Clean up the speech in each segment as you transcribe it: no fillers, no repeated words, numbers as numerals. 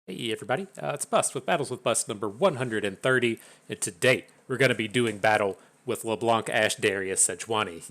Hey everybody, it's Bust with Battles with Bust number 130, and today we're going to be doing battle with LeBlanc, Ash, Darius, Sejuani.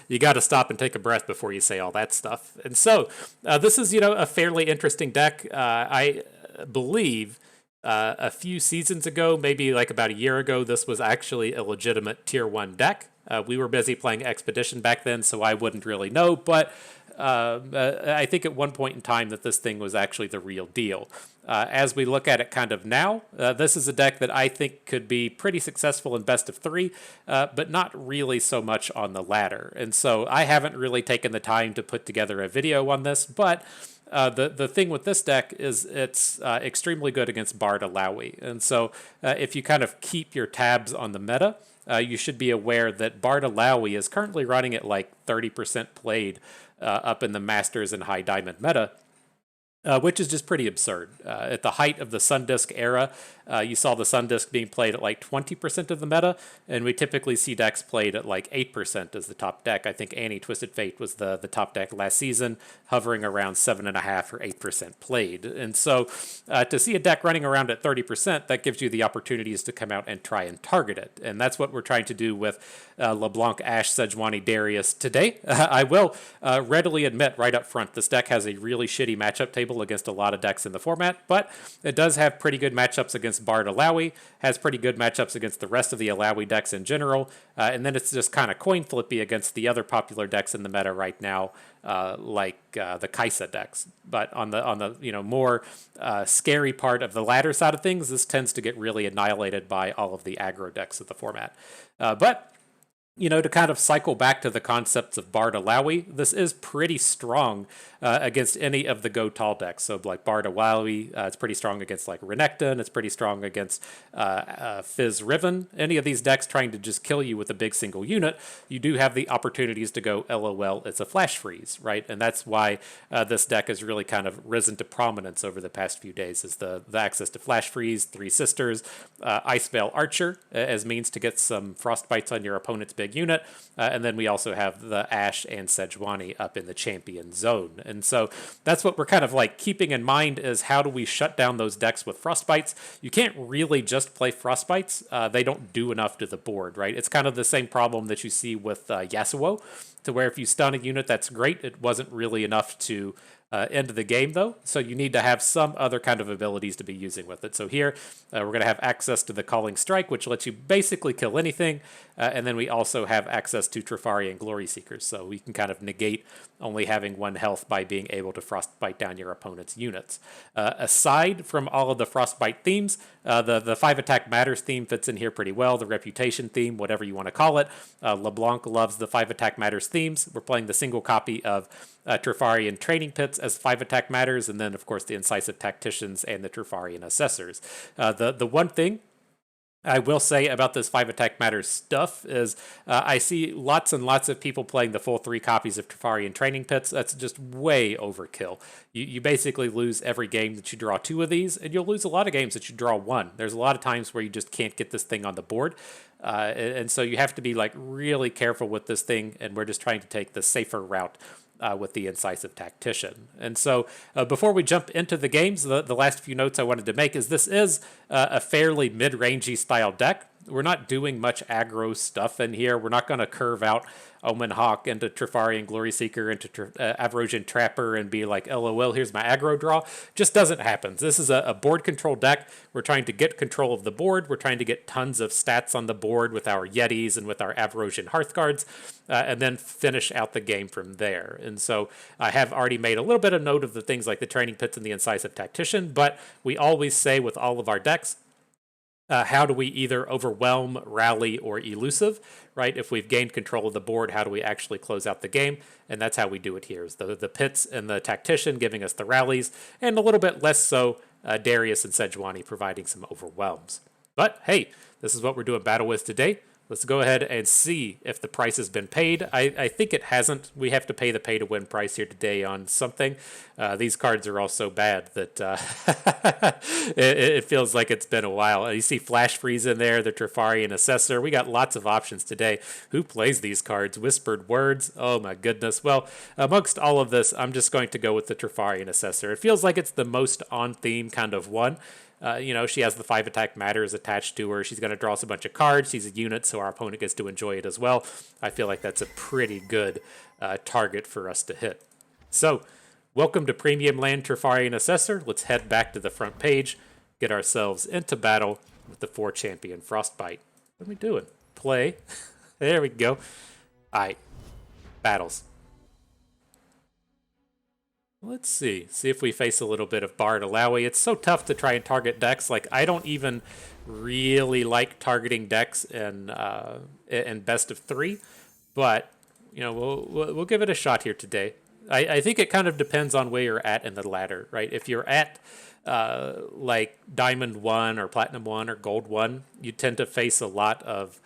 You gotta stop and take a breath before you say all that stuff. And so this is a fairly interesting deck. I believe a few seasons ago, maybe like about a year ago, this was actually a legitimate tier 1 deck. We were busy playing Expedition back then, so I wouldn't really know, but I think at one point in time that this thing was actually the real deal. As we look at it kind of now, this is a deck that I think could be pretty successful in best of 3, but not really so much on the ladder. And so I haven't really taken the time to put together a video on this, but the thing with this deck is it's extremely good against Bard Illaoi. And so if you kind of keep your tabs on the meta, you should be aware that Bard Illaoi is currently running at like 30% played up in the Masters and High Diamond meta. Which is just pretty absurd. At the height of the Sundisk era, you saw the Sundisk being played at like 20% of the meta, and we typically see decks played at like 8% as the top deck. I think Annie Twisted Fate was the top deck last season, hovering around 7.5 or 8% played. And so to see a deck running around at 30%, that gives you the opportunities to come out and try and target it. And that's what we're trying to do with LeBlanc, Ash, Sejuani, Darius today. I will readily admit right up front, this deck has a really shitty matchup table against a lot of decks in the format, but it does have pretty good matchups against Bard Illaoi, has pretty good matchups against the rest of the Illaoi decks in general, and then it's just kind of coin flippy against the other popular decks in the meta right now, like the Kaisa decks. But on the more scary part of the ladder side of things, this tends to get really annihilated by all of the aggro decks of the format. But to kind of cycle back to the concepts of Bard Illaoi, this is pretty strong against any of the Go Tall decks. So like Bard Illaoi, it's pretty strong against like Renekton, it's pretty strong against Fizz Riven. Any of these decks trying to just kill you with a big single unit, you do have the opportunities to go LOL, it's a flash freeze, right? And that's why this deck has really kind of risen to prominence over the past few days, is the access to flash freeze, Three Sisters, Ice Veil Archer as means to get some frostbites on your opponent's big unit, and then we also have the Ash and Sejuani up in the champion zone. And so that's what we're kind of like keeping in mind, is how do we shut down those decks with frostbites. You can't really just play frostbites. They don't do enough to the board, right? It's kind of the same problem that you see with Yasuo, to where if you stun a unit, that's great. It wasn't really enough to end the game, though, so you need to have some other kind of abilities to be using with it. So here, we're going to have access to the Calling Strike, which lets you basically kill anything, and then we also have access to Trifari and Glory Seekers, so we can kind of negate only having 1 health by being able to frostbite down your opponent's units. Aside from all of the frostbite themes, the 5 attack matters theme fits in here pretty well, the reputation theme, whatever you want to call it. LeBlanc loves the 5 attack matters themes. We're playing the single copy of Trifarian Training Pits as 5 attack matters, and then of course the Incisive Tacticians and the Trifarian Assessors. The one thing I will say about this 5 attack matters stuff is I see lots and lots of people playing the full 3 copies of Trifarian Training Pits. That's just way overkill. You basically lose every game that you draw 2 of these, and you'll lose a lot of games that you draw 1. There's a lot of times where you just can't get this thing on the board. And so you have to be like really careful with this thing, and we're just trying to take the safer route with the Incisive Tactician. And so before we jump into the games, the last few notes I wanted to make is this is a fairly mid-rangey style deck. We're not doing much aggro stuff in here. We're not going to curve out Omen Hawk into Trifarian Glory Seeker into Avarosian Trapper and be like, LOL, here's my aggro draw. Just doesn't happen. This is a board control deck. We're trying to get control of the board. We're trying to get tons of stats on the board with our Yetis and with our Avarosian Hearthguards, and then finish out the game from there. And so I have already made a little bit of note of the things like the Training Pits and the Incisive Tactician, but we always say with all of our decks, how do we either overwhelm, rally, or elusive, right? If we've gained control of the board, how do we actually close out the game? And that's how we do it here, is the Pits and the Tactician giving us the rallies, and a little bit less so Darius and Sejuani providing some overwhelms. But hey, this is what we're doing battle with today. Let's go ahead and see if the price has been paid. I think it hasn't. We have to pay the pay-to-win price here today on something. These cards are all so bad that it feels like it's been a while. You see Flash Freeze in there, the Trifarian Assessor. We got lots of options today. Who plays these cards? Whispered Words. Oh my goodness. Well, amongst all of this, I'm just going to go with the Trifarian Assessor. It feels like it's the most on-theme kind of one. She has the 5 attack matters attached to her. She's going to draw us a bunch of cards. She's a unit, so our opponent gets to enjoy it as well. I feel like that's a pretty good target for us to hit. So, welcome to Premium Land Trifarian Assessor. Let's head back to the front page, get ourselves into battle with the 4-champion Frostbite. What are we doing? Play. There we go. All right. Battles. Let's see if we face a little bit of Bard Illaoi. It's so tough to try and target decks. Like, I don't even really like targeting decks in best of 3, but we'll give it a shot here today. I think it kind of depends on where you're at in the ladder, right? If you're at like Diamond 1 or Platinum 1 or Gold 1, you tend to face a lot of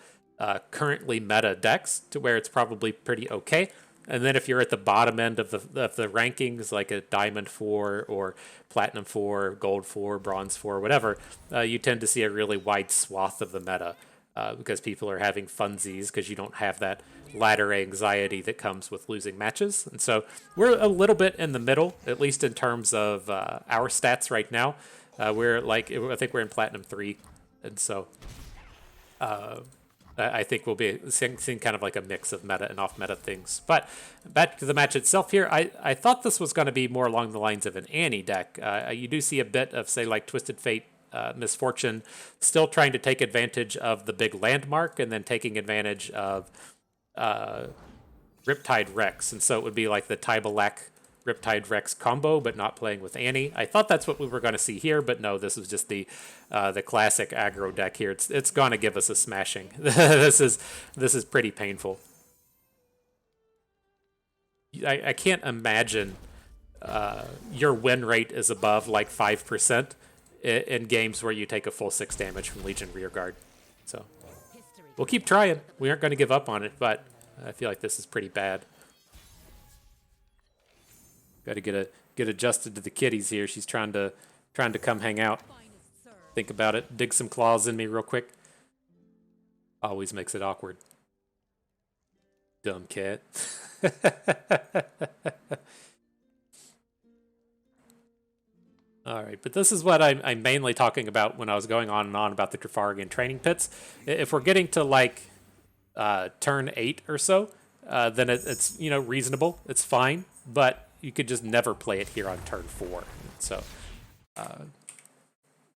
currently meta decks to where it's probably pretty okay. And then if you're at the bottom end of the rankings, like a Diamond 4 or Platinum 4, Gold 4, Bronze 4, whatever, you tend to see a really wide swath of the meta because people are having funsies because you don't have that ladder anxiety that comes with losing matches. And so we're a little bit in the middle, at least in terms of our stats right now. I think we're in Platinum 3, and so I think we'll be seeing kind of like a mix of meta and off-meta things. But back to the match itself here, I thought this was going to be more along the lines of an Annie deck. You do see a bit of, say, like Twisted Fate, Misfortune, still trying to take advantage of the big landmark and then taking advantage of Riptide Rex. And so it would be like the Tybalak Riptide Rex combo, but not playing with Annie. I thought that's what we were going to see here, but no, this is just the classic aggro deck here. It's going to give us a smashing. This is pretty painful. I can't imagine your win rate is above like 5% in games where you take a full 6 damage from Legion Rearguard. So we'll keep trying. We aren't going to give up on it, but I feel like this is pretty bad. Got to get adjusted to the kitties here. She's trying to come hang out. Think about it. Dig some claws in me real quick. Always makes it awkward. Dumb cat. All right, but this is what I'm mainly talking about when I was going on and on about the Trifarian training pits. If we're getting to like turn 8 or so, then it's reasonable. It's fine, but you could just never play it here on turn 4. So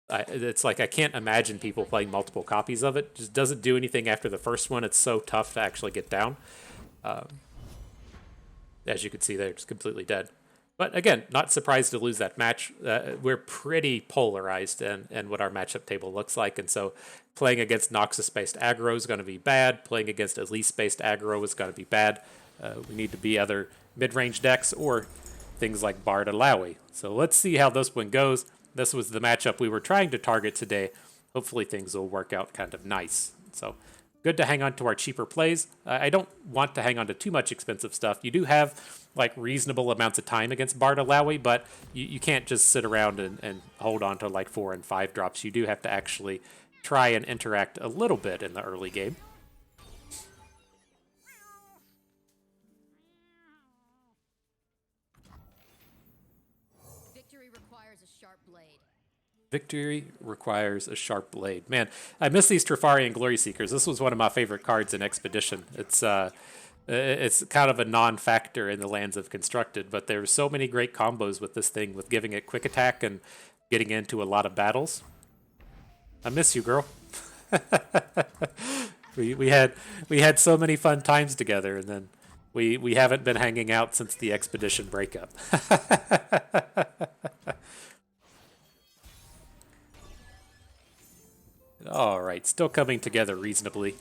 it's like I can't imagine people playing multiple copies of it. Just doesn't do anything after the first one. It's so tough to actually get down. As you can see there, it's completely dead. But again, not surprised to lose that match. We're pretty polarized in what our matchup table looks like. And so playing against Noxus-based aggro is going to be bad. Playing against Elise-based aggro is going to be bad. We need to be other mid-range decks or things like Bard Illaoi. So let's see how this one goes. This was the matchup we were trying to target today. Hopefully things will work out kind of nice. So good to hang on to our cheaper plays. I don't want to hang on to too much expensive stuff. You do have like reasonable amounts of time against Bard Illaoi, but you can't just sit around and hold on to like 4 and 5 drops. You do have to actually try and interact a little bit in the early game. Victory requires a sharp blade. Man, I miss these Trifarian Glory Seekers. This was one of my favorite cards in Expedition. It's kind of a non-factor in the lands of Constructed, but there's so many great combos with this thing, with giving it quick attack and getting into a lot of battles. I miss you, girl. we had so many fun times together, and then we haven't been hanging out since the Expedition breakup. All right, still coming together reasonably.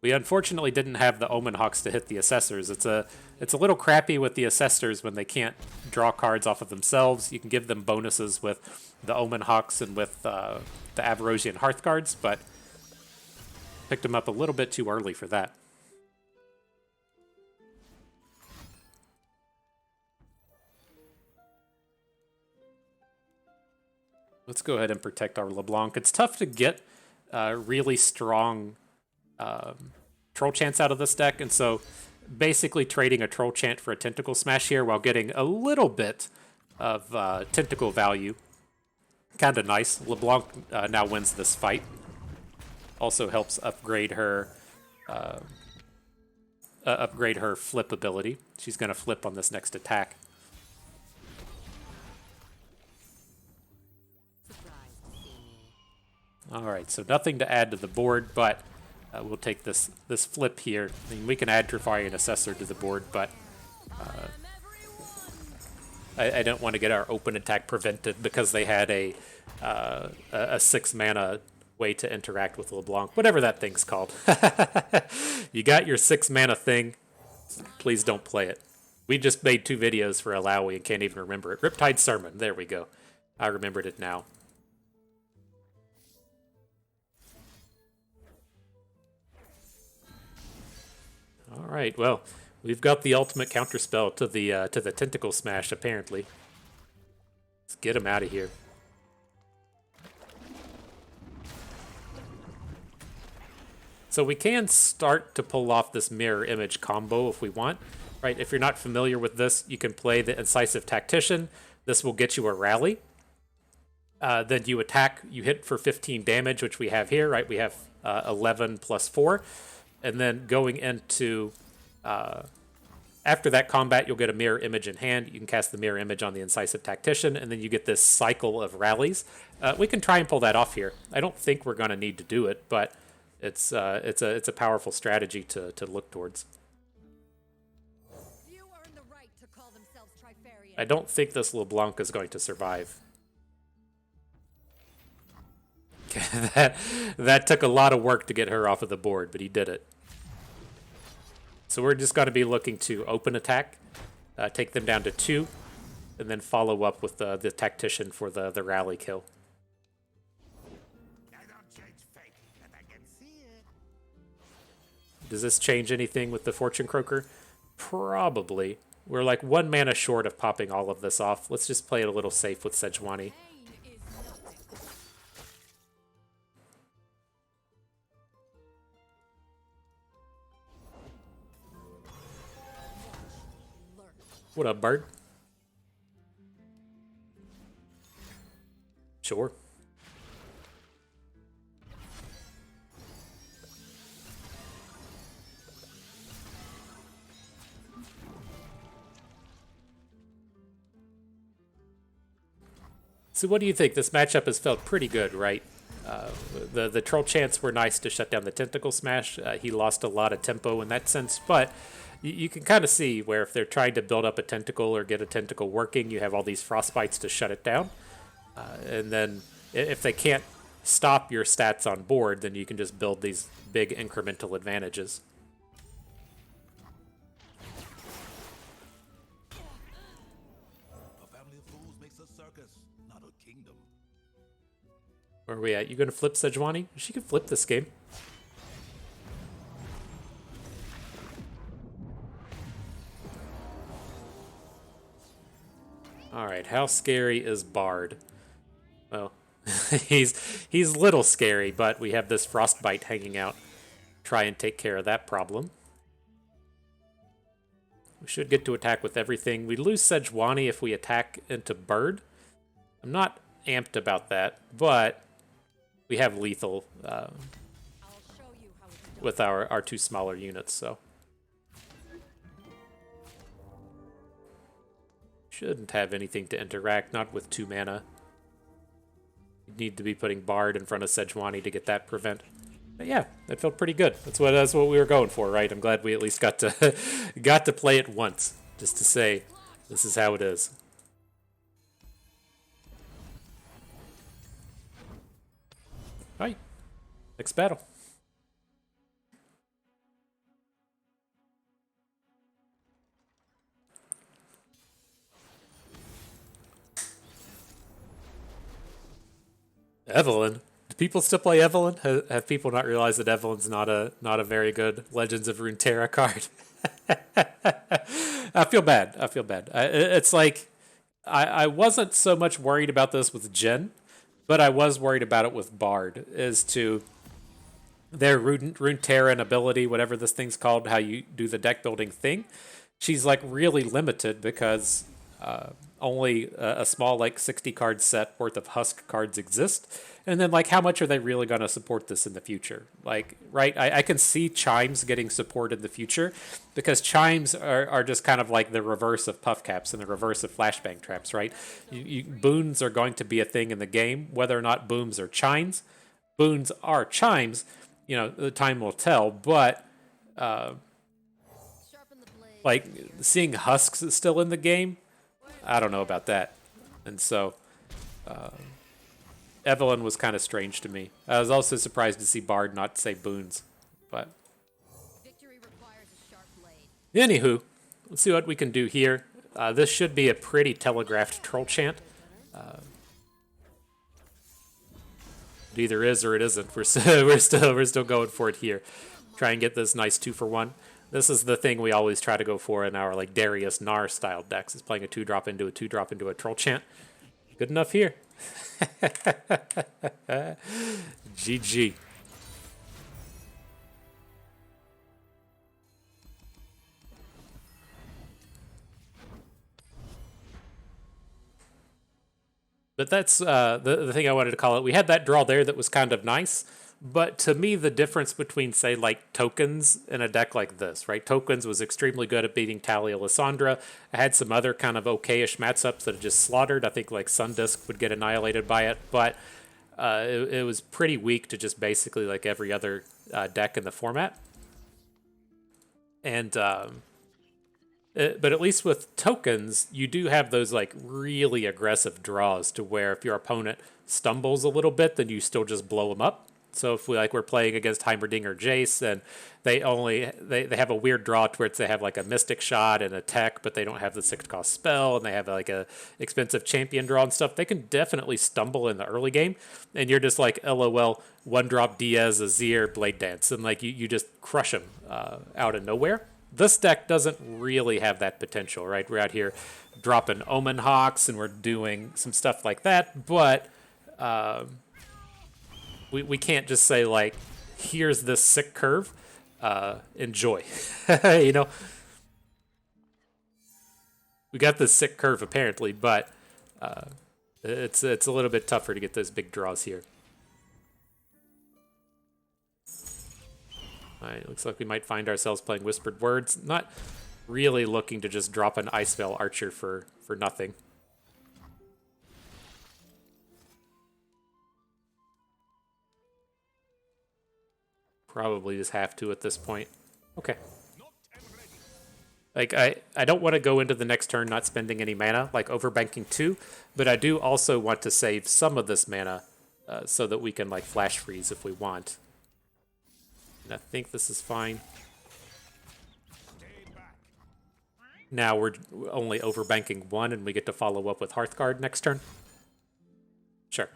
We unfortunately didn't have the Omen Hawks to hit the Assessors. It's a little crappy with the Assessors when they can't draw cards off of themselves. You can give them bonuses with the Omen Hawks and with the Avarosian Hearth cards, but Picked him up a little bit too early for that. Let's go ahead and protect our LeBlanc. It's tough to get really strong Troll Chants out of this deck, and so basically trading a Troll Chant for a Tentacle Smash here while getting a little bit of Tentacle value. Kind of nice. LeBlanc now wins this fight. Also helps upgrade her flip ability. She's going to flip on this next attack. All right, so nothing to add to the board, but we'll take this flip here. I mean, we can add Trifarian Assessor to the board, but I don't want to get our open attack prevented because they had a 6 mana way to interact with LeBlanc, whatever that thing's called. You got your 6 mana thing. Please don't play it. We just made 2 videos for Illaoi and can't even remember it. Riptide Sermon. There we go. I remembered it now. All right. Well, we've got the ultimate counterspell to the Tentacle Smash. Apparently, let's get him out of here. So we can start to pull off this mirror image combo if we want, right? If you're not familiar with this, you can play the Incisive Tactician. This will get you a rally. Then you attack, you hit for 15 damage, which we have here, right? We have 11 plus 4. And then going into, after that combat, you'll get a mirror image in hand. You can cast the mirror image on the Incisive Tactician, and then you get this cycle of rallies. We can try and pull that off here. I don't think we're going to need to do it, but it's a powerful strategy to look towards. You earn the right to call themselves Trifarian. I don't think this LeBlanc is going to survive. that took a lot of work to get her off of the board, but he did it. So we're just going to be looking to open attack, take them down to 2, and then follow up with the Tactician for the rally kill. Does this change anything with the Fortune Croaker? Probably. We're like 1 mana short of popping all of this off. Let's just play it a little safe with Sejuani. What up, Bird? Sure. So what do you think? This matchup has felt pretty good, right? The Troll Chants were nice to shut down the Tentacle Smash. He lost a lot of tempo in that sense, but you can kind of see where if they're trying to build up a tentacle or get a tentacle working, you have all these Frostbites to shut it down. And then if they can't stop your stats on board, then you can just build these big incremental advantages. A family of fools makes a circus, not a kingdom. Where are we at? You going to flip Sejuani? She can flip this game. All right, how scary is Bard? Well, he's little scary, but we have this Frostbite hanging out. Try and take care of that problem. We should get to attack with everything. We lose Sejuani if we attack into Bird. I'm not amped about that, but we have lethal with our 2 smaller units, so. Shouldn't have anything to interact, not with 2 mana. You need to be putting Bard in front of Sejuani to get that prevent. But yeah, that felt pretty good. That's what we were going for, right? I'm glad we at least got to play it once, just to say this is how it is. All right, next battle. Evelyn? Do people still play Evelyn? Have people not realized that Evelyn's not a very good Legends of Runeterra card? I feel bad. I feel bad. It's like I wasn't so much worried about this with Jen, but I was worried about it with Bard, as to their Runeterra and ability, whatever this thing's called, how you do the deck building thing. She's like really limited because only a small like 60 card set worth of Husk cards exist. And then like how much are they really going to support this in the future? Like, right, I can see Chimes getting support in the future because Chimes are just kind of like the reverse of Puff Caps and the reverse of Flashbang Traps, right? Boons are going to be a thing in the game, whether or not booms are chimes. Boons are chimes, the time will tell, but like seeing Husks still in the game, I don't know about that. And so Evelyn was kind of strange to me. I was also surprised to see Bard not say boons, but Victory requires a sharp blade. anywho, let's see what we can do here. This should be a pretty telegraphed troll chant. It either is or it isn't. We're still going for it here. Try and get this nice 2-for-1. This is the thing we always try to go for in our like Darius Nar style decks, is playing a 2-drop into a 2-drop into a troll chant. Good enough here. GG. But that's the thing I wanted to call it. We had that draw there that was kind of nice. But to me, the difference between, say, like Tokens in a deck like this, right? Tokens was extremely good at beating Talia Lysandra. I had some other kind of okay-ish matchups that it just slaughtered. I think like Sundisk would get annihilated by it. But it was pretty weak to just basically like every other deck in the format. And but at least with Tokens, you do have those like really aggressive draws to where if your opponent stumbles a little bit, then you still just blow them up. So if we're playing against Heimerdinger Jace, and they have a weird draw to where they have like a Mystic Shot and a Tech, but they don't have the 6-cost spell, and they have like a expensive champion draw and stuff. They can definitely stumble in the early game, and you're just like LOL 1-drop Diaz, Azir, Blade Dance, and like you just crush them out of nowhere. This deck doesn't really have that potential, right? We're out here dropping Omen Hawks, and we're doing some stuff like that, but we can't just say, like, here's this sick curve, enjoy. We got this sick curve, apparently, but it's a little bit tougher to get those big draws here. All right, looks like we might find ourselves playing Whispered Words. Not really looking to just drop an Ice Veil Archer for nothing. Probably just have to at this point. Okay. Like, I don't want to go into the next turn not spending any mana, like overbanking 2, but I do also want to save some of this mana so that we can, like, flash freeze if we want. And I think this is fine. Now we're only overbanking 1, and we get to follow up with Hearthguard next turn. Sure.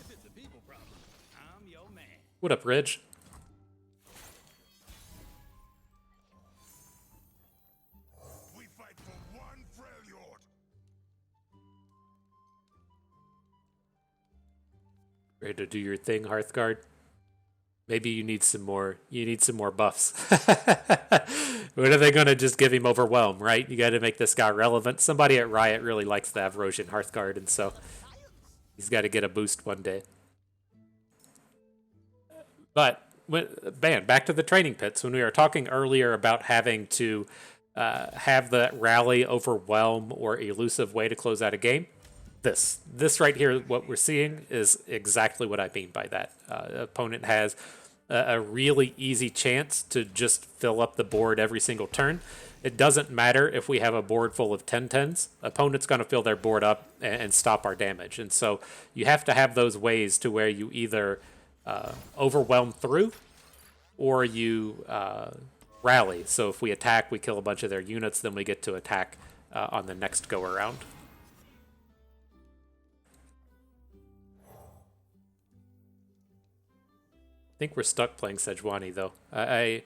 If it's a people problem, I'm your man. What up, Ridge? We fight for one Freljord. Ready to do your thing, Hearthguard? Maybe you need some more. You need some more buffs. What are they gonna just give him overwhelm, right? You got to make this guy relevant. Somebody at Riot really likes the Avrosian Hearthguard, and so he's got to get a boost one day. But back to the training pits. When we were talking earlier about having to have the rally, overwhelm, or elusive way to close out a game, this right here, what we're seeing is exactly what I mean by that. Opponent has a really easy chance to just fill up the board every single turn. It doesn't matter if we have a board full of 10-10s. Opponent's going to fill their board up and stop our damage. And so you have to have those ways to where you either overwhelm through, or you rally. So if we attack, we kill a bunch of their units, then we get to attack on the next go around. I think we're stuck playing Sejuani though. I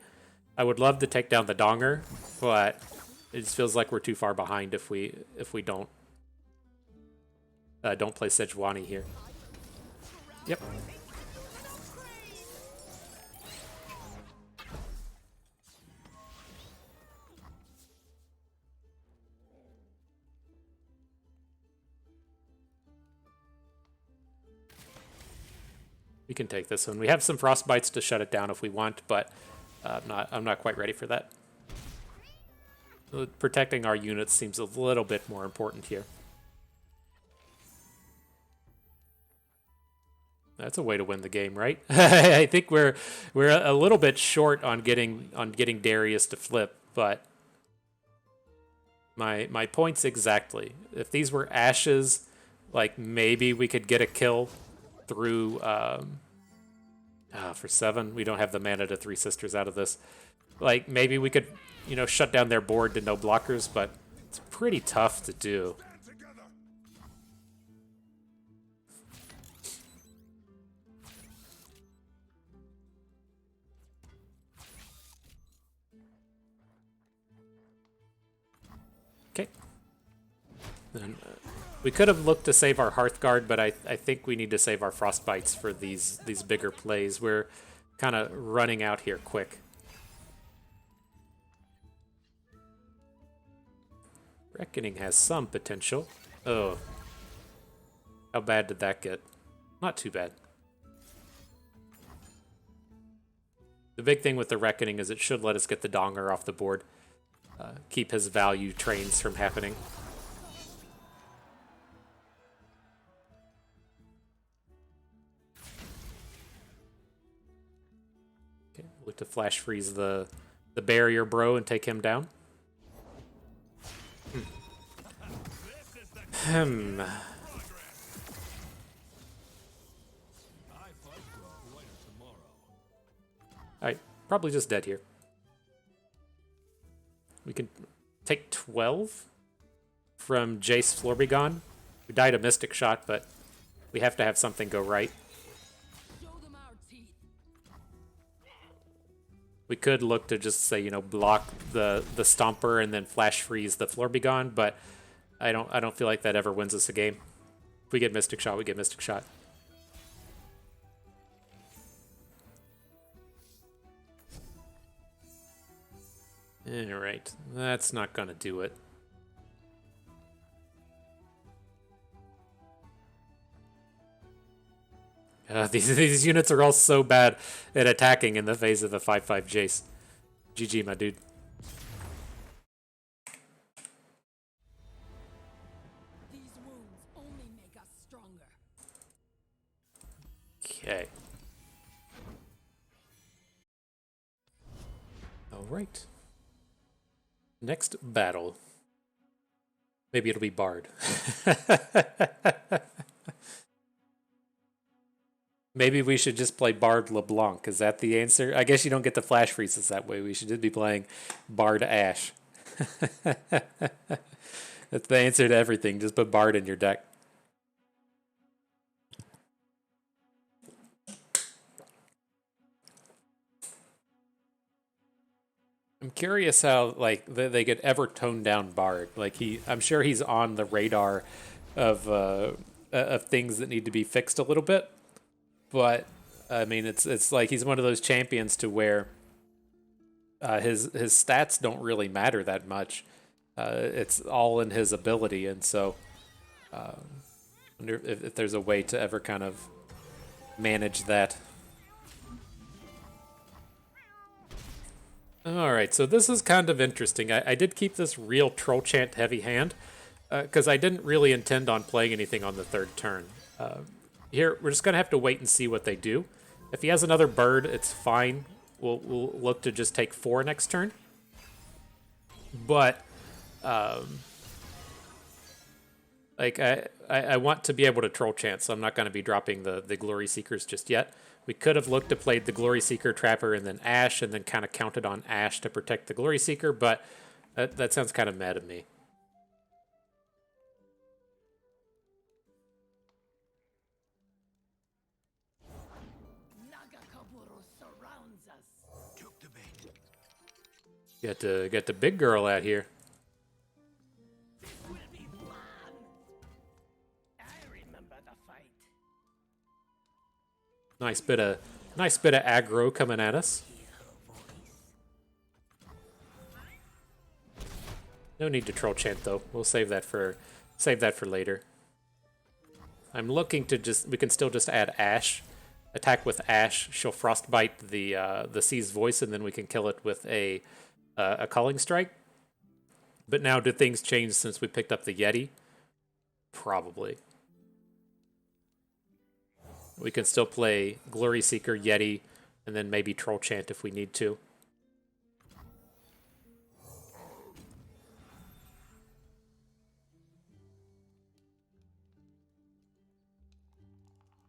would love to take down the Donger, but it just feels like we're too far behind if we don't play Sejuani here. Yep. We can take this one. We have some frostbites to shut it down if we want, but I'm not quite ready for that. Protecting our units seems a little bit more important here. That's a way to win the game, right? I think we're a little bit short on getting Darius to flip, but my point's exactly. If these were ashes, like maybe we could get a kill through for 7. We don't have the mana to Three Sisters out of this. Like maybe we could, shut down their board to no blockers, but it's pretty tough to do. Okay. Then, we could have looked to save our Hearthguard, but I think we need to save our Frostbites for these bigger plays. We're kind of running out here quick. Reckoning has some potential. Oh. How bad did that get? Not too bad. The big thing with the Reckoning is it should let us get the Donger off the board. Keep his value trains from happening. Okay, look to flash freeze the barrier bro and take him down. Alright, probably just dead here. We can take 12 from Jace Florbegon. We died a Mystic Shot, but we have to have something go right. We could look to just say, block the Stomper and then flash freeze the Florbegon, but I don't feel like that ever wins us a game. If we get Mystic Shot, we get Mystic Shot. Alright, that's not gonna do it. These units are all so bad at attacking in the face of a 5/5 Jace. GG, my dude. These wounds only make us stronger. Okay. Alright. Next battle. Maybe it'll be Bard. Maybe we should just play Bard LeBlanc. Is that the answer? I guess you don't get the flash freezes that way. We should just be playing Bard Ash. That's the answer to everything. Just put Bard in your deck. I'm curious how they could ever tone down Bard. I'm sure he's on the radar of things that need to be fixed a little bit. But I mean, it's like he's one of those champions to where his stats don't really matter that much. It's all in his ability, and so I wonder if there's a way to ever kind of manage that. Alright, so this is kind of interesting. I did keep this real Troll Chant heavy hand, because I didn't really intend on playing anything on the third turn. Here, we're just going to have to wait and see what they do. If he has another bird, it's fine. We'll look to just take 4 next turn. But, Like, I want to be able to troll chant, so I'm not going to be dropping the Glory Seekers just yet. We could have looked to play the Glory Seeker Trapper and then Ash, and then kind of counted on Ash to protect the Glory Seeker, but that sounds kind of mad to me. Get the big girl out here. Nice bit of aggro coming at us. No need to troll chant though. We'll save that for later. I'm looking to we can still just add Ash. Attack with Ash. She'll frostbite the Sea's Voice, and then we can kill it with a Calling Strike. But now, do things change since we picked up the Yeti? Probably. We can still play Glory Seeker, Yeti, and then maybe Troll Chant if we need to.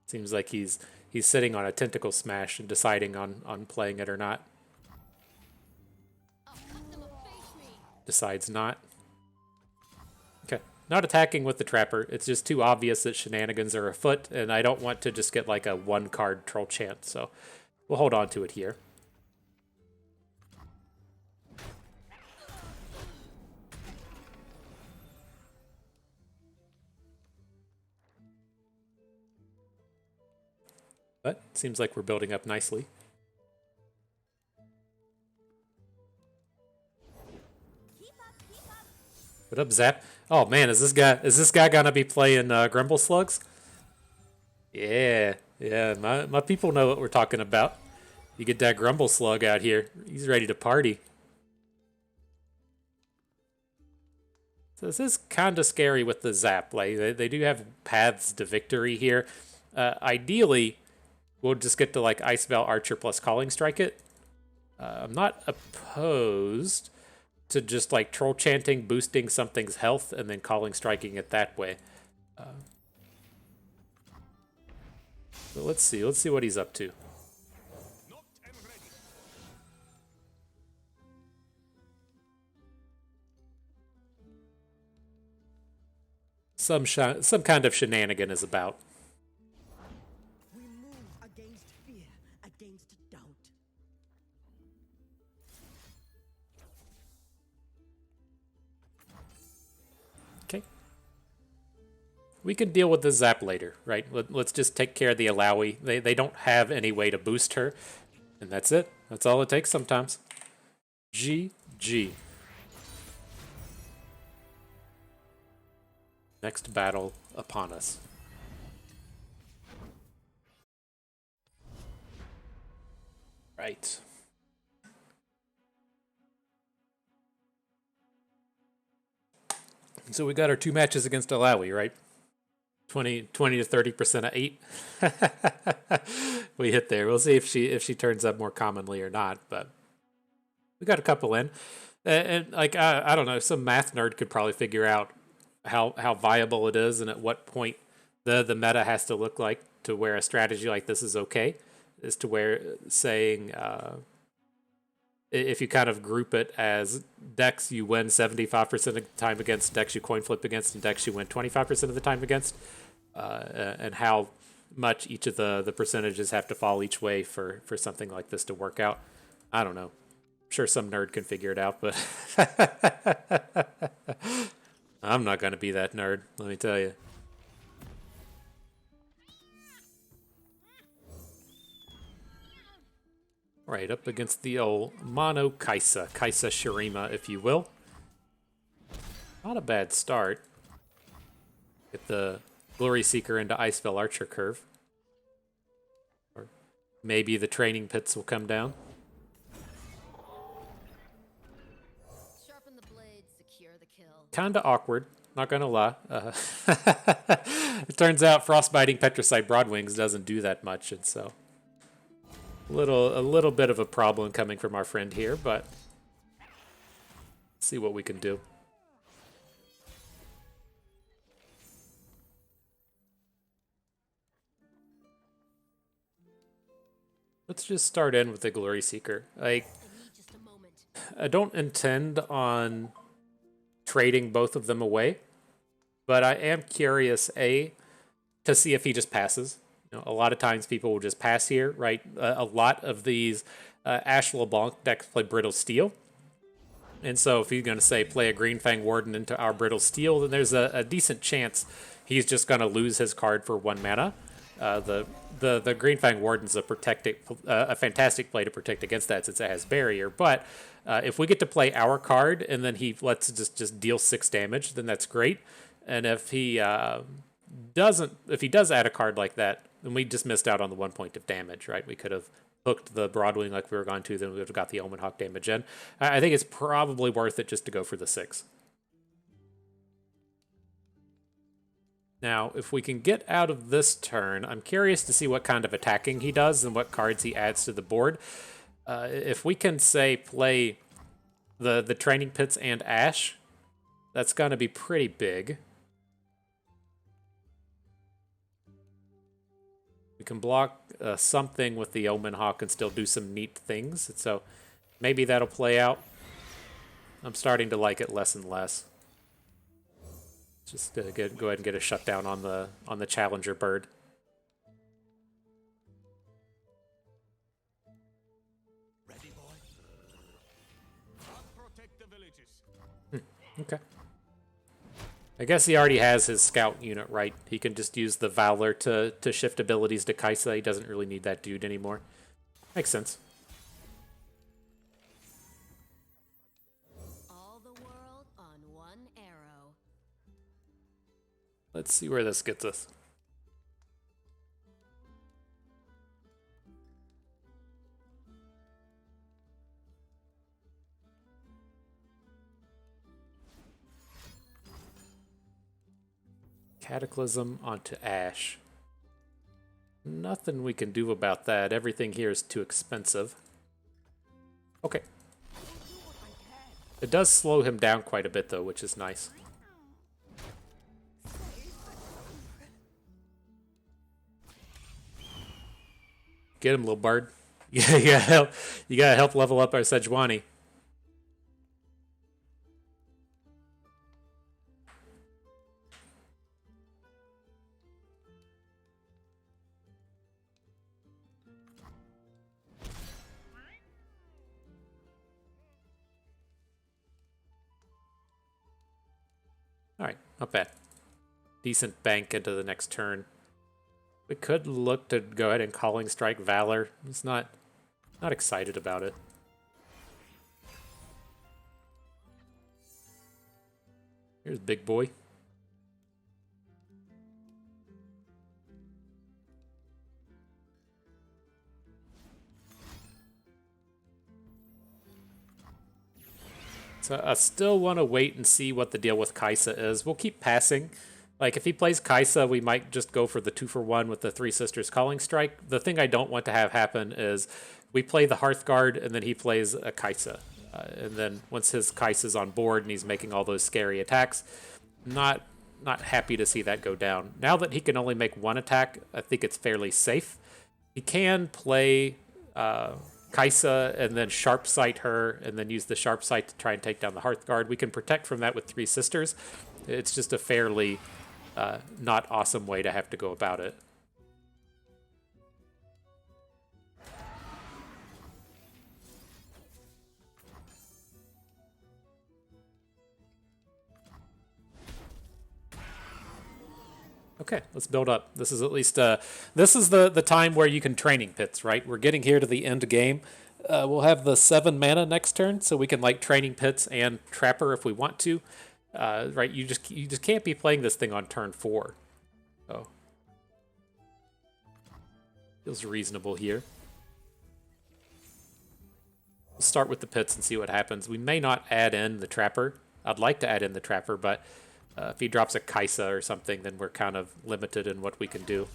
Seems like he's sitting on a Tentacle Smash and deciding on playing it or not. Decides not. Okay. Not attacking with the Trapper. It's just too obvious that shenanigans are afoot, and I don't want to just get like a one-card Troll Chant, so we'll hold on to it here. But seems like we're building up nicely. What up, Zap? Oh man, is this guy gonna be playing Grumble Slugs? Yeah, my people know what we're talking about. You get that Grumble Slug out here, he's ready to party. So this is kind of scary with the Zap. Like they do have paths to victory here. Ideally, we'll just get to like Ice Veil Archer plus Calling Strike it. I'm not opposed to just like Troll Chanting, boosting something's health, and then Calling Striking it that way. So let's see what he's up to. Some kind of shenanigan is about. We move against fear, against doubt. Okay. We can deal with the Zap later, right? Let's just take care of the Illaoi. They don't have any way to boost her, and that's it. That's all it takes sometimes. GG. Next battle upon us. Right. So we got our 2 matches against Illaoi, right? 20 to 30% of 8. We hit there. We'll see if she turns up more commonly or not, but we got a couple in. And like I don't know, some math nerd could probably figure out how viable it is and at what point the meta has to look like to where a strategy like this is okay, is to where saying if you kind of group it as decks you win 75% of the time against, decks you coin flip against, and decks you win 25% of the time against, and how much each of the percentages have to fall each way for something like this to work out. I don't know. I'm sure some nerd can figure it out, but I'm not going to be that nerd, let me tell you. Right, up against the old Mono Kaisa Shurima, if you will. Not a bad start. Get the Glory Seeker into Ice Veil Archer curve. Or maybe the training pits will come down. Kinda awkward, not gonna lie. It turns out frostbiting Petricite Broadwings doesn't do that much, and so a little bit of a problem coming from our friend here, but let's see what we can do. Let's just start in with the Glory Seeker. Like, I need just a moment. I don't intend on trading both of them away, but I am curious, to see if he just passes. You know, a lot of times people will just pass here, right? A lot of these Ash LeBlanc decks play Brittle Steel. And so if he's going to say play a Green Fang Warden into our Brittle Steel, then there's a decent chance he's just going to lose his card for 1 mana. The Green Fang Warden's a fantastic play to protect against that since it has barrier. But if we get to play our card and then he lets just deal 6 damage, then that's great. And if he if he does add a card like that, then we just missed out on the 1 point of damage, right? We could have hooked the Broadwing like we were going to, then we would have got the Omen Hawk damage in. I think it's probably worth it just to go for the 6. Now, if we can get out of this turn, I'm curious to see what kind of attacking he does and what cards he adds to the board. If we can, say, play the Training Pits and Ash, that's going to be pretty big. We can block something with the Omen Hawk and still do some neat things. So maybe that'll play out. I'm starting to like it less and less. Just go ahead and get a shutdown on the Challenger bird. Ready, boy? I'll protect the villages. Okay. I guess he already has his scout unit, right? He can just use the Valor to shift abilities to Kaisa. He doesn't really need that dude anymore. Makes sense. All the world on one arrow. Let's see where this gets us. Cataclysm onto Ash. Nothing we can do about that. Everything here is too expensive. Okay. It does slow him down quite a bit, though, which is nice. Get him, little bird. Yeah, you gotta help level up our Sejuani. Alright, not bad. Decent bank into the next turn. We could look to go ahead and Calling Strike Valor. It's not excited about it. Here's Big Boy. So I still want to wait and see what the deal with Kaisa is. We'll keep passing. Like, if he plays Kaisa, we might just go for the 2-for-1 with the Three Sisters Calling Strike. The thing I don't want to have happen is we play the Hearthguard, and then he plays a Kaisa. And then once his Kaisa's on board and he's making all those scary attacks, not happy to see that go down. Now that he can only make 1 attack, I think it's fairly safe. He can play Kaisa and then Sharp Sight her and then use the Sharp Sight to try and take down the Hearthguard. We can protect from that with Three Sisters. It's just a fairly not awesome way to have to go about it. Okay, let's build up. This is at least this is the time where you can Training Pits, right? We're getting here to the end game. We'll have the 7 mana next turn, so we can like Training Pits and Trapper if we want to. Right, you just can't be playing this thing on turn 4. Oh, feels reasonable here. We'll start with the pits and see what happens. We may not add in the Trapper. I'd like to add in the Trapper, but if he drops a Kaisa or something, then we're kind of limited in what we can do.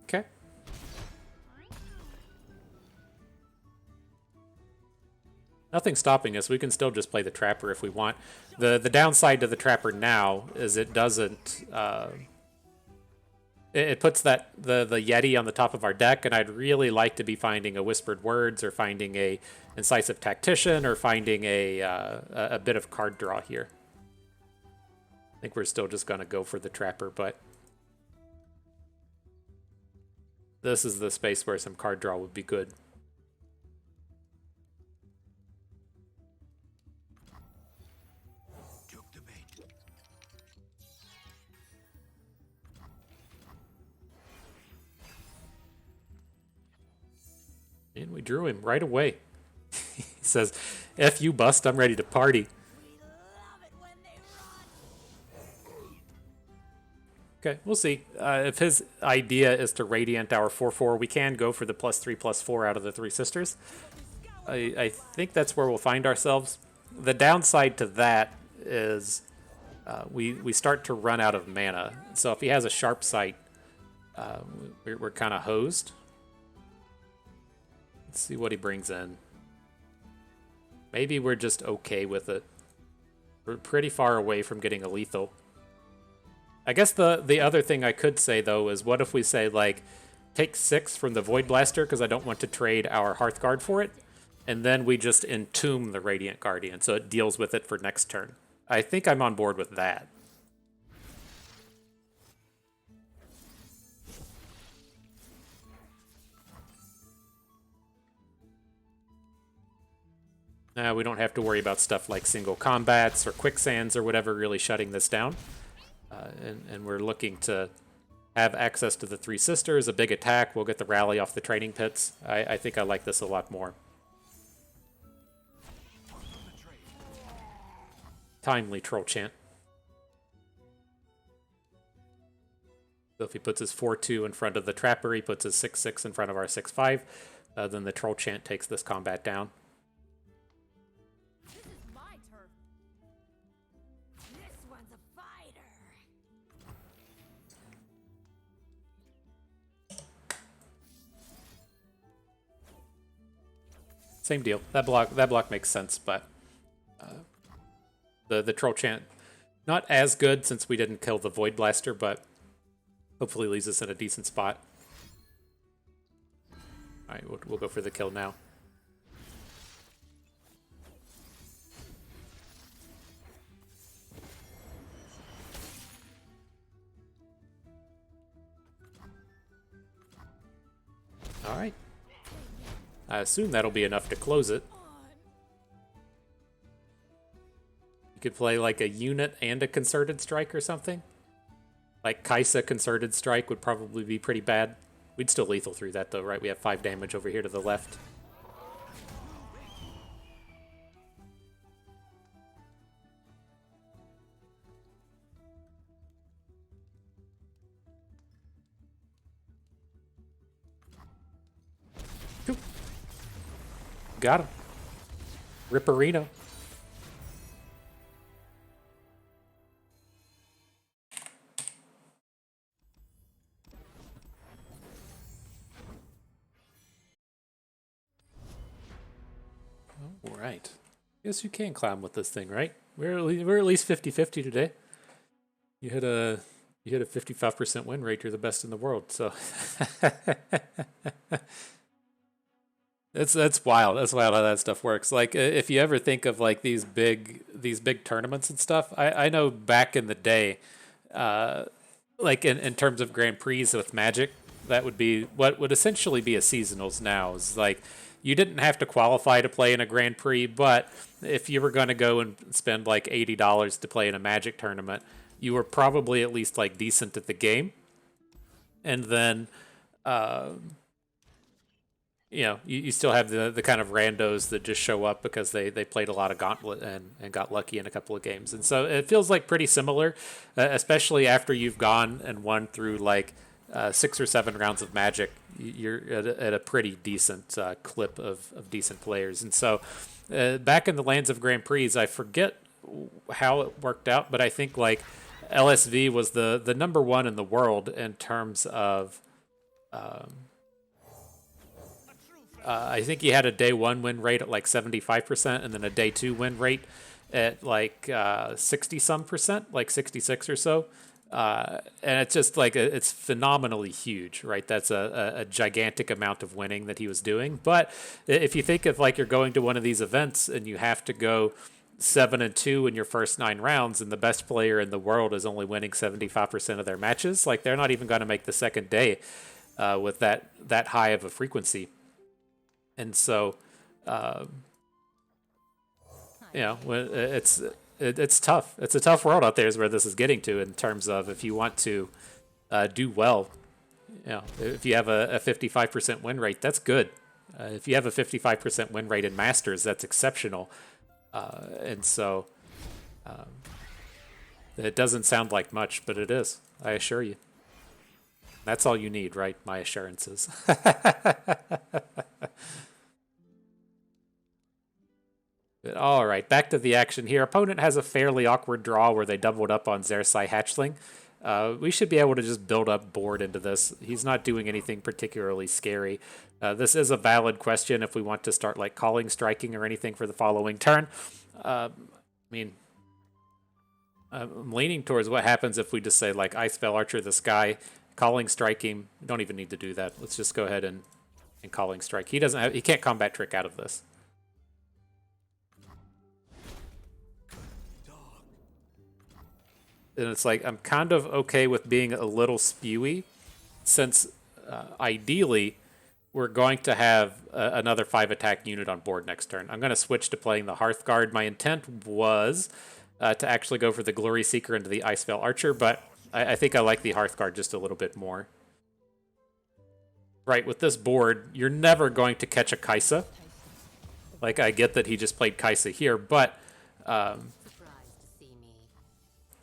Okay. Nothing's stopping us. We can still just play the Trapper if we want. The downside to the Trapper now is it doesn't It puts the Yeti on the top of our deck, and I'd really like to be finding a Whispered Words or finding a Incisive Tactician or finding a bit of card draw here. I think we're still just gonna go for the Trapper, but this is the space where some card draw would be good. And we drew him right away. He says, F you bust, I'm ready to party. Okay, we'll see. If his idea is to Radiant our 4/4, we can go for the +3/+4 out of the Three Sisters. I think that's where we'll find ourselves. The downside to that is we start to run out of mana. So if he has a Sharp Sight, we're kind of hosed. Let's see what he brings in. Maybe we're just okay with it. We're pretty far away from getting a lethal. I guess the other thing I could say, though, is what if we say, like, take 6 from the Void Blaster because I don't want to trade our Hearthguard for it, and then we just entomb the Radiant Guardian so it deals with it for next turn. I think I'm on board with that. We don't have to worry about stuff like single combats or quicksands or whatever really shutting this down. And we're looking to have access to the Three Sisters, a big attack. We'll get the rally off the training pits. I think I like this a lot more. Timely Troll Chant. So if he puts his 4/2 in front of the Trapper, he puts his 6/6 in front of our 6/5, then the Troll Chant takes this combat down. Same deal. That block makes sense, but the Troll Chant, not as good since we didn't kill the Void Blaster, but hopefully leaves us in a decent spot. All right, we'll go for the kill now. All right. I assume that'll be enough to close it. You could play like a unit and a Concerted Strike or something. Like Kaisa Concerted Strike would probably be pretty bad. We'd still lethal through that though, right? We have 5 damage over here to the left. Got him. Ripperino. All right. Guess you can climb with this thing, right? We're at least 50-50 today. You hit a 55% win rate. You're the best in the world. So That's wild. That's wild how that stuff works. Like if you ever think of like these big tournaments and stuff, I know back in the day, like in terms of Grand Prix with Magic, that would be what would essentially be a seasonals now. Is like you didn't have to qualify to play in a Grand Prix, but if you were going to go and spend like $80 to play in a Magic tournament, you were probably at least like decent at the game, and then. You know, you still have the kind of randos that just show up because they played a lot of Gauntlet and got lucky in a couple of games. And so it feels like pretty similar, especially after you've gone and won through like 6 or 7 rounds of Magic. You're at a pretty decent clip of decent players. And so back in the lands of Grand Prix, I forget how it worked out, but I think like LSV was the number 1 in the world in terms of... I think he had a day 1 win rate at like 75%, and then a day 2 win rate at like 60-some%, like 66 or so. And it's just like it's phenomenally huge, right? That's a gigantic amount of winning that he was doing. But if you think of like you're going to one of these events and you have to go 7-2 in your first 9 rounds, and the best player in the world is only winning 75% of their matches, like they're not even going to make the second day with that high of a frequency. And so, it's tough. It's a tough world out there, is where this is getting to in terms of if you want to do well. If you have a 55% win rate, that's good. If you have a 55% win rate in Masters, that's exceptional. And so, it doesn't sound like much, but it is. I assure you. That's all you need, right? My assurances. All right, back to the action here. Opponent has a fairly awkward draw where they doubled up on Xerxai Hatchling. We should be able to just build up board into this. He's not doing anything particularly scary. This is a valid question if we want to start like calling striking or anything for the following turn. I'm leaning towards what happens if we just say like Ice Veil Archer this guy, calling striking. We don't even need to do that. Let's just go ahead and calling strike. He can't combat trick out of this. And it's like, I'm kind of okay with being a little spewy, since ideally we're going to have another 5-attack unit on board next turn. I'm going to switch to playing the Hearthguard. My intent was to actually go for the Glory Seeker into the Ice Veil Archer, but I think I like the Hearthguard just a little bit more. Right, with this board, you're never going to catch a Kaisa. Like, I get that he just played Kaisa here, but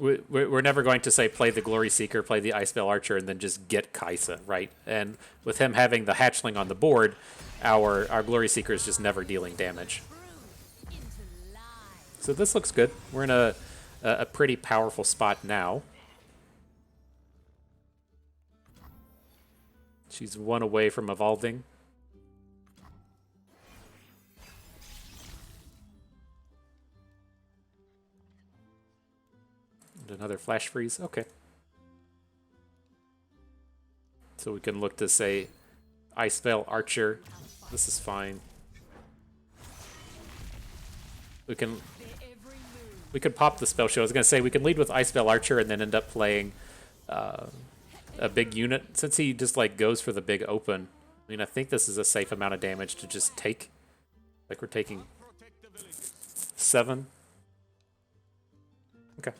we're never going to say play the Glory Seeker, play the Ice Veil Archer, and then just get Kaisa, right? And with him having the Hatchling on the board, our Glory Seeker is just never dealing damage. So this looks good. We're in a pretty powerful spot now. She's one away from evolving. Another flash freeze. Okay. So we can look to say Ice Veil Archer. This is fine. We could pop the spell shield. I was gonna say we can lead with Ice Veil Archer and then end up playing a big unit. Since he just like goes for the big open, I mean, I think this is a safe amount of damage to just take. Like we're taking 7. Okay.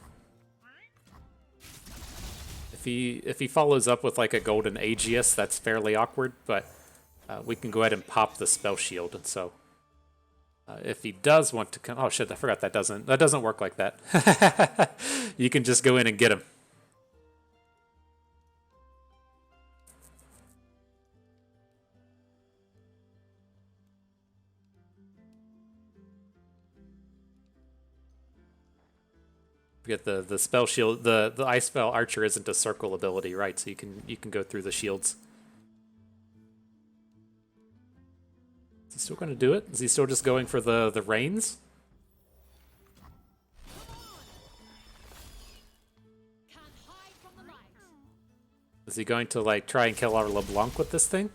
If he follows up with like a golden Aegeus, that's fairly awkward, but we can go ahead and pop the spell shield. And so if he does want to come, oh shit, I forgot that doesn't work like that. You can just go in and get him. Get the spell shield. The Ice Veil Archer isn't a circle ability, right? So you can go through the shields. Is he still going to do it? Is he still just going for the reins? Is he going to like try and kill our LeBlanc with this thing?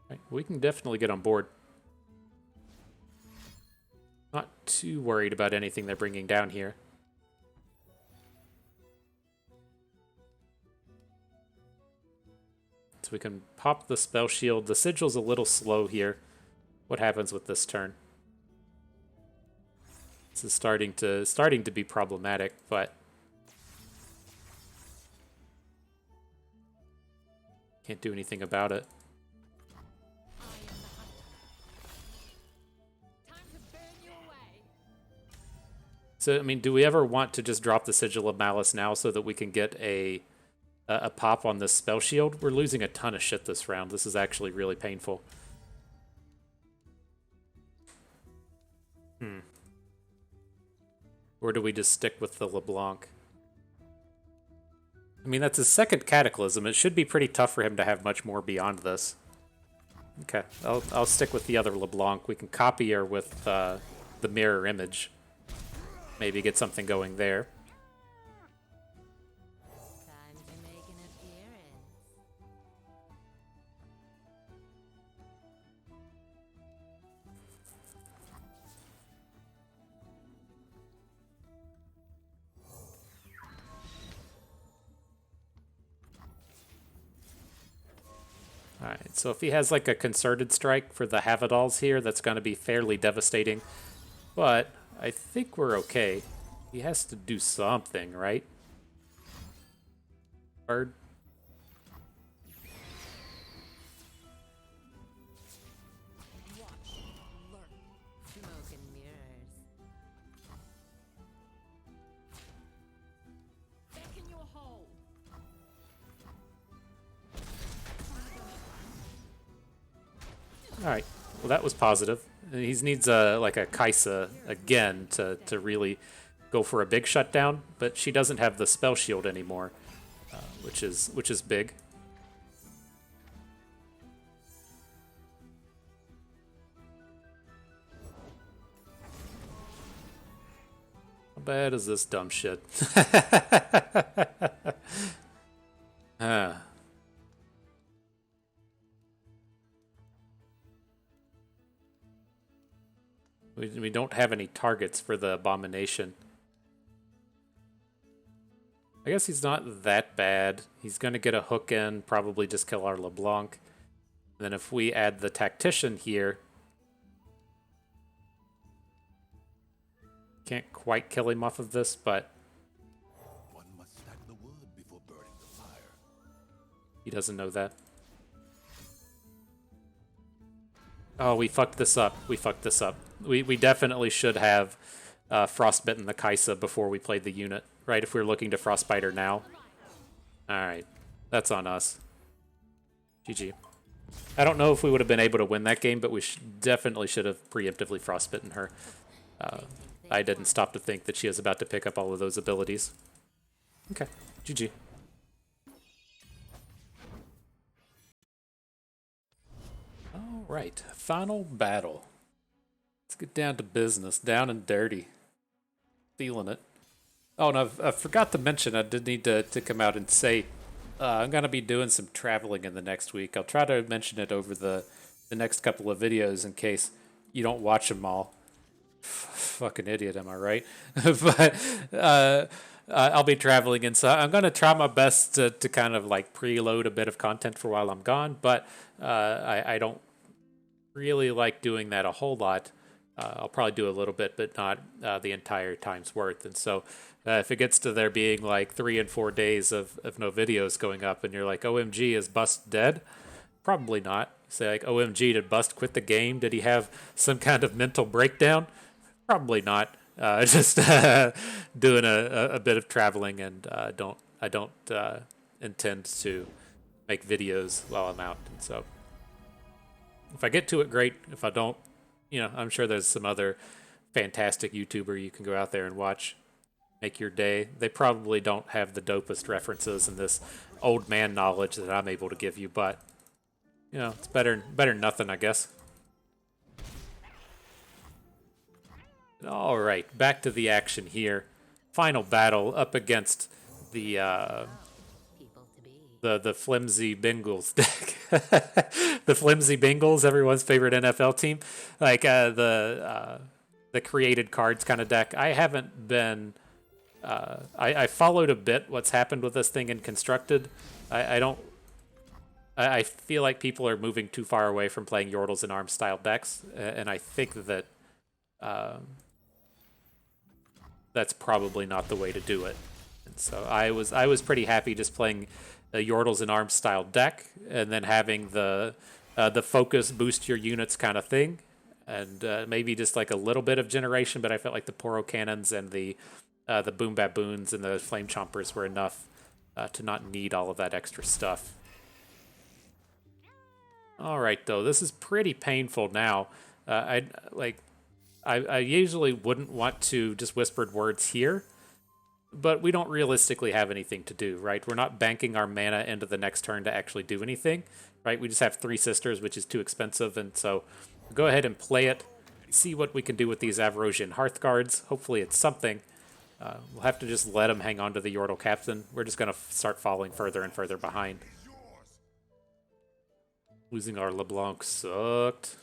Right, we can definitely get on board. Not too worried about anything they're bringing down here. So we can pop the spell shield. The sigil's a little slow here. What happens with this turn? This is starting to be problematic, but can't do anything about it. So, I mean, do we ever want to just drop the Sigil of Malice now so that we can get a pop on this spell shield? We're losing a ton of shit this round. This is actually really painful. Or do we just stick with the LeBlanc? I mean, that's his second Cataclysm. It should be pretty tough for him to have much more beyond this. Okay, I'll stick with the other LeBlanc. We can copy her with the mirror image. Maybe get something going there. Time to make an appearance. Alright, so if he has like a concerted strike for the Havadals here, that's going to be fairly devastating. But I think we're okay. He has to do something, right? Bird? Watch, learn. Smoke and mirrors. Back in your hole. Alright, well that was positive. He needs a like a Kaisa again to really go for a big shutdown, but she doesn't have the spell shield anymore, which is big. How bad is this dumb shit? We don't have any targets for the Abomination. I guess he's not that bad. He's going to get a hook in, probably just kill our LeBlanc. And then if we add the Tactician here, can't quite kill him off of this, but One must stack the wood before burning the fire. he doesn't know that. Oh, we fucked this up. We fucked this up. We definitely should have frostbitten the Kaisa before we played the unit, right? If we were looking to frostbite her now. Alright, that's on us. GG. I don't know if we would have been able to win that game, but we definitely should have preemptively frostbitten her. I didn't stop to think that she is about to pick up all of those abilities. Okay, GG. Alright, final battle. Let's get down to business, down and dirty. Feeling it. Oh, and I forgot to mention, I did need to come out and say, I'm going to be doing some traveling in the next week. I'll try to mention it over the next couple of videos in case you don't watch them all. Fucking idiot, am I right? But I'll be traveling, and so I'm going to try my best to kind of like preload a bit of content for while I'm gone, but I don't really like doing that a whole lot. I'll probably do a little bit, but not the entire time's worth. And so if it gets to there being like 3 and 4 days of no videos going up and you're like, OMG, is Bust dead? Probably not. Say like, OMG, did Bust quit the game? Did he have some kind of mental breakdown? Probably not. Just doing a bit of traveling, and I don't intend to make videos while I'm out. And so if I get to it, great. If I don't, I'm sure there's some other fantastic YouTuber you can go out there and watch. Make your day. They probably don't have the dopest references and this old man knowledge that I'm able to give you, but it's better than nothing, I guess. All right, back to the action here. Final battle up against the People to be. the flimsy Bengals deck. The flimsy Bengals, everyone's favorite NFL team. Like the created cards kind of deck. I haven't been. I followed a bit what's happened with this thing in Constructed. I don't. I feel like people are moving too far away from playing Yordles and Arms style decks, and I think that that's probably not the way to do it. And so I was pretty happy just playing the Yordles and Arms style deck, and then having the focus boost your units kind of thing, and maybe just like a little bit of generation. But I felt like the Poro Cannons and the Boom Baboons and the Flame Chompers were enough to not need all of that extra stuff. All right, though, this is pretty painful now. I usually wouldn't want to just whispered words here, but we don't realistically have anything to do, right? We're not banking our mana into the next turn to actually do anything, right? We just have 3 Sisters, which is too expensive, and so go ahead and play it, see what we can do with these Avarosian Hearthguards. Hopefully it's something. We'll have to just let them hang on to the Yordle Captain. We're just going to start falling further and further behind. Losing our LeBlanc sucked.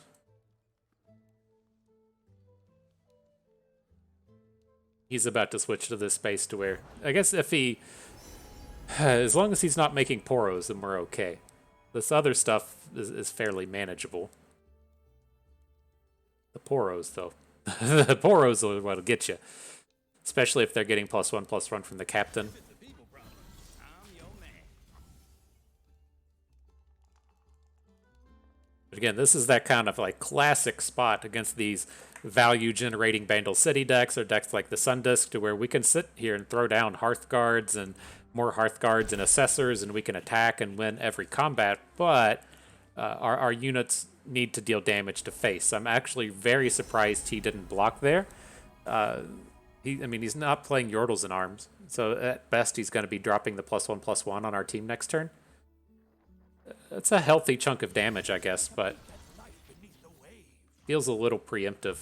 He's about to switch to this space to where, I guess if he, as long as he's not making Poros, then we're okay. This other stuff is fairly manageable. The Poros, though. The Poros are what'll get you. Especially if they're getting +1/+1 from the captain. It's a people problem. I'm your man. But again, this is that kind of like classic spot against these value-generating Bandle City decks or decks like the Sundisk, to where we can sit here and throw down Hearthguards and more Hearthguards and Assessors, and we can attack and win every combat, but our units need to deal damage to face. I'm actually very surprised he didn't block there. He's not playing Yordles in Arms, so at best he's going to be dropping the +1/+1 on our team next turn. That's a healthy chunk of damage, I guess, but feels a little preemptive.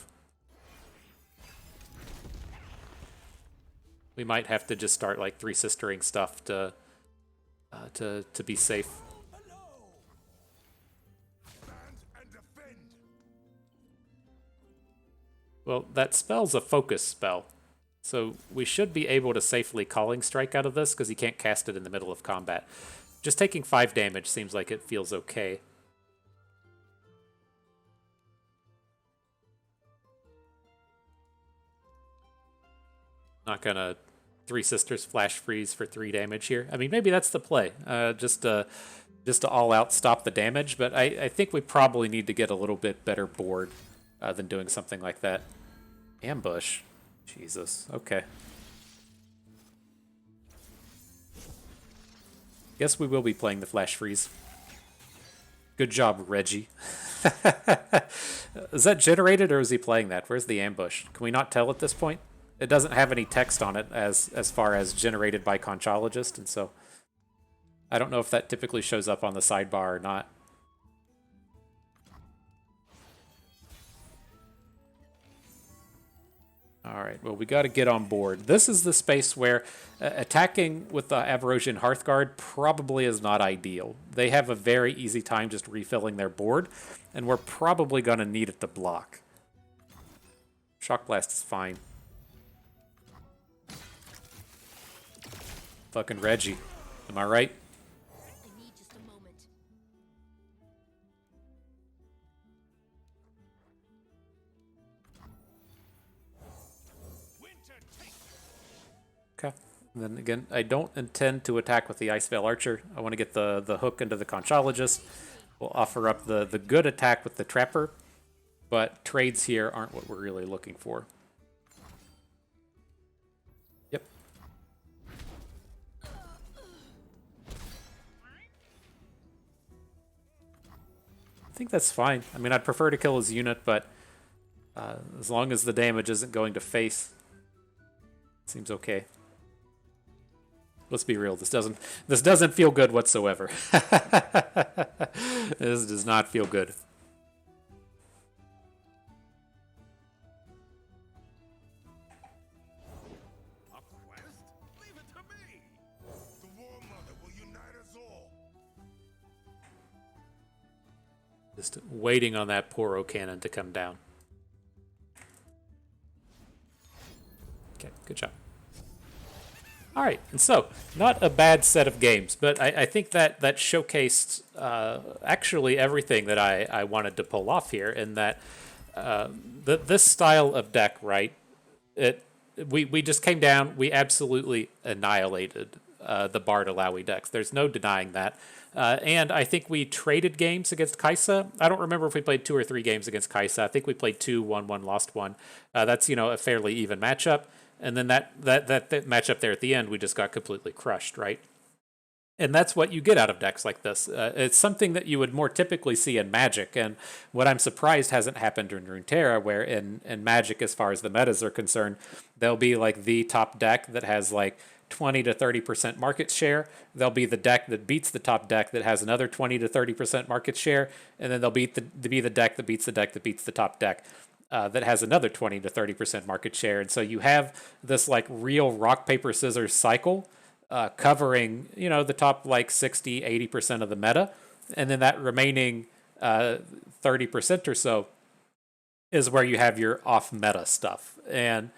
We might have to just start like 3 Sistering stuff to be safe. Well, that spell's a focus spell, so we should be able to safely Calling Strike out of this because he can't cast it in the middle of combat. Just taking 5 damage seems like it feels okay. Not gonna 3 Sisters Flash Freeze for 3 damage here. I mean, maybe that's the play. Just to all out stop the damage, but I think we probably need to get a little bit better board than doing something like that. Ambush. Jesus. Okay. Guess we will be playing the Flash Freeze. Good job, Reggie. Is that generated or is he playing that? Where's the ambush? Can we not tell at this point? It doesn't have any text on it as far as generated by Conchologist, and so I don't know if that typically shows up on the sidebar or not. Alright, well, we got to get on board. This is the space where attacking with the Avarosian Hearthguard probably is not ideal. They have a very easy time just refilling their board, and we're probably going to need it to block. Shock Blast is fine. Fucking Reggie. Am I right? I need just a moment. Okay. And then again, I don't intend to attack with the Iceveil Archer. I want to get the hook into the Conchologist. We'll offer up the good attack with the Trapper, but trades here aren't what we're really looking for. Yep. I think that's fine. I mean, I'd prefer to kill his unit, but as long as the damage isn't going to face, seems okay. Let's be real. This doesn't feel good whatsoever. This does not feel good. A quest? Leave it to me. The War Mother will unite us all. Just waiting on that Poro Cannon to come down. Okay, good job. All right, and so not a bad set of games, but I think that showcased actually everything that I wanted to pull off here. In that this style of deck, right? We just came down. We absolutely annihilated the Bard Illaoi decks. There's no denying that. And I think we traded games against Kai'Sa. I don't remember if we played 2 or 3 games against Kai'Sa. I think we played 2, won 1, lost 1. That's a fairly even matchup. And then that matchup there at the end, we just got completely crushed, right? And that's what you get out of decks like this. It's something that you would more typically see in Magic, and what I'm surprised hasn't happened in Runeterra, where in Magic, as far as the metas are concerned, there'll be like the top deck that has like 20 to 30% market share. There'll be the deck that beats the top deck that has another 20 to 30% market share, and then there'll be the deck that beats the deck that beats the top deck. That has another 20 to 30% market share. And so you have this like real rock, paper, scissors cycle covering, the top like 60, 80% of the meta. And then that remaining 30% or so is where you have your off meta stuff. And,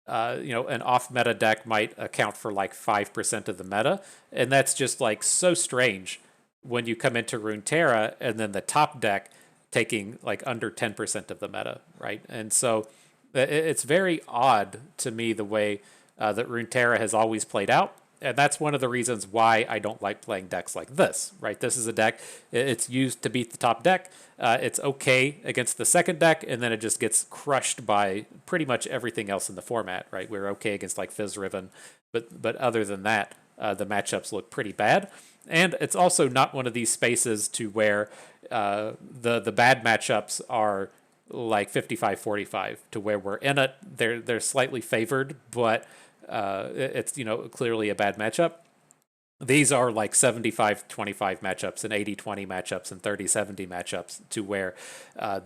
an off meta deck might account for like 5% of the meta. And that's just like so strange when you come into Runeterra and then the top deck taking like under 10% of the meta, right? And so it's very odd to me the way that Runeterra has always played out. And that's one of the reasons why I don't like playing decks like this, right? This is a deck, it's used to beat the top deck. It's okay against the second deck, and then it just gets crushed by pretty much everything else in the format, right? We're okay against like Fizz Ribbon, but other than that, the matchups look pretty bad. And it's also not one of these spaces to where the bad matchups are like 55-45, to where we're in it. They're slightly favored, but it's clearly a bad matchup. These are like 75-25 matchups and 80-20 matchups and 30-70 matchups, to where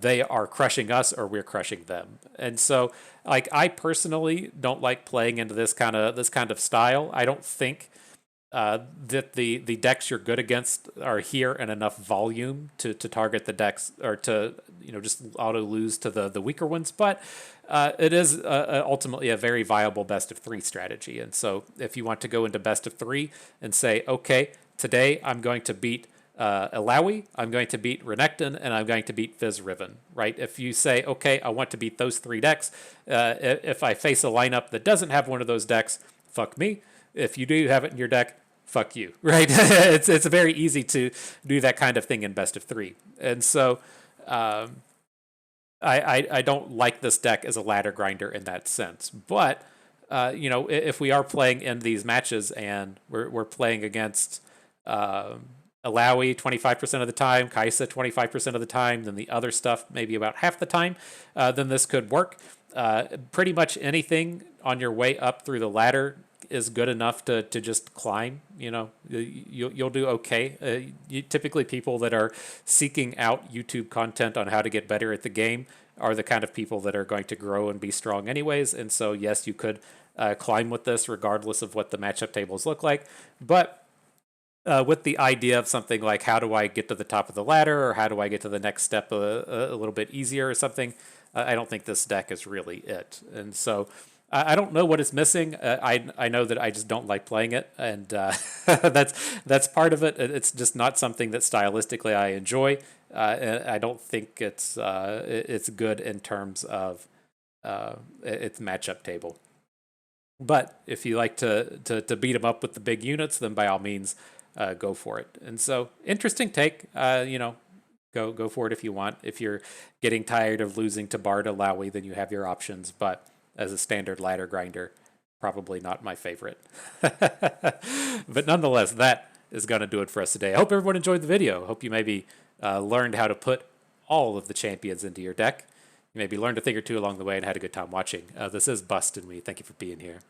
they are crushing us or we're crushing them. And so like I personally don't like playing into this kind of style. I don't think that the decks you're good against are here in enough volume to target the decks, or to just auto lose to the weaker ones. But it is ultimately a very viable best of 3 strategy. And so if you want to go into best of 3 and say, okay, today I'm going to beat Illaoi, I'm going to beat Renekton, and I'm going to beat Fizz Ribbon, right? If you say, okay, I want to beat those 3 decks, if I face a lineup that doesn't have one of those decks, fuck me. If you do have it in your deck, fuck you, right? It's very easy to do that kind of thing in best of 3. And so I don't like this deck as a ladder grinder in that sense. But if we are playing in these matches and we're playing against Illaoi 25% of the time, Kaisa 25% of the time, then the other stuff maybe about half the time, then this could work. Pretty much anything on your way up through the ladder is good enough to just climb. You'll do okay. Typically people that are seeking out YouTube content on how to get better at the game are the kind of people that are going to grow and be strong anyways. And so yes, you could climb with this regardless of what the matchup tables look like. But with the idea of something like, how do I get to the top of the ladder, or how do I get to the next step a little bit easier or something, I don't think this deck is really it. And so I don't know what it's missing. I know that I just don't like playing it, and that's part of it. It's just not something that stylistically I enjoy. And I don't think it's good in terms of its matchup table. But if you like to beat them up with the big units, then by all means go for it. And so interesting take. Go for it if you want. If you're getting tired of losing to Bard Illaoi, then you have your options. But as a standard ladder grinder, probably not my favorite. But nonetheless, that is going to do it for us today. I hope everyone enjoyed the video. Hope you maybe learned how to put all of the champions into your deck. You maybe learned a thing or two along the way and had a good time watching. This is Bust, and we thank you for being here.